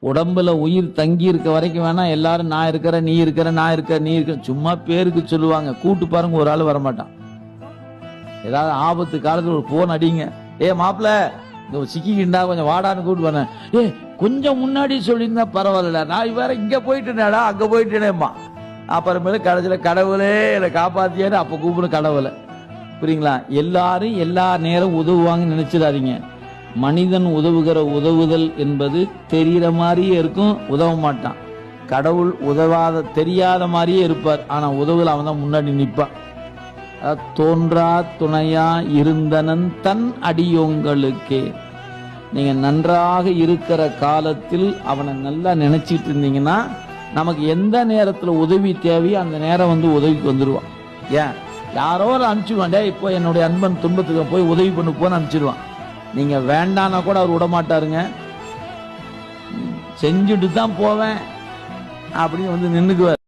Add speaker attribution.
Speaker 1: உடம்புல உயிர் தங்கி இருக்க வரைக்கும் வேணா எல்லாரும் நான் இருக்கிறேன், நீ இருக்கிற, நான் இருக்க, நீ இருக்க சும்மா பேருக்கு சொல்லுவாங்க. கூட்டு பாருங்க, ஒரு ஆள் வரமாட்டான். ஏதாவது ஆபத்து காலத்துல ஒரு போன் அடிங்க, ஏ மாப்பிள்ள சிக்கிக்கிண்டா கொஞ்சம் வாடான்னு கூட்டு பண்ண, ஏ கொஞ்சம் முன்னாடி சொல்லியிருந்தா பரவாயில்ல, நான் வேற இங்க போயிட்டேனேடா அங்க போயிட்டேனேம்மா. அப்புறமேல கடைசியில கடவுளே என்னை காப்பாத்தியாரு அப்ப கூப்பிடும் கடவுளை. புரியுங்களா? எல்லாரும் எல்லா நேரம் உதவுவாங்கன்னு நினைச்சிடாதீங்க. மனிதன் உதவுகிற உதவுதல் என்பது தெரிகிற மாதிரியே இருக்கும், உதவ மாட்டான். கடவுள் உதவாத தெரியாத மாதிரியே இருப்பார், ஆனா உதவுதல் அவன் தான் முன்னாடி நிற்பான். தோன்றா துணையா இருந்தனன் தன் அடியோங்களுக்கே. நீங்க நன்றாக இருக்கிற காலத்தில் அவனை நல்லா நினைச்சிட்டு இருந்தீங்கன்னா நமக்கு எந்த நேரத்துல உதவி தேவையோ அந்த நேரம் வந்து உதவிக்கு வந்துடுவான். ஏன் யாரோ ஒரு அனுப்பிச்சிடுவான், இப்போ என்னுடைய அன்பன் துன்பத்துக்கு போய் உதவி பண்ணு போன்னு அனுப்பிச்சிடுவான். நீங்க வேண்டான்னா கூட அவர் விட மாட்டாருங்க. செஞ்சுட்டு தான் போவேன் அப்படின்னு வந்து நின்னுக்குவார்.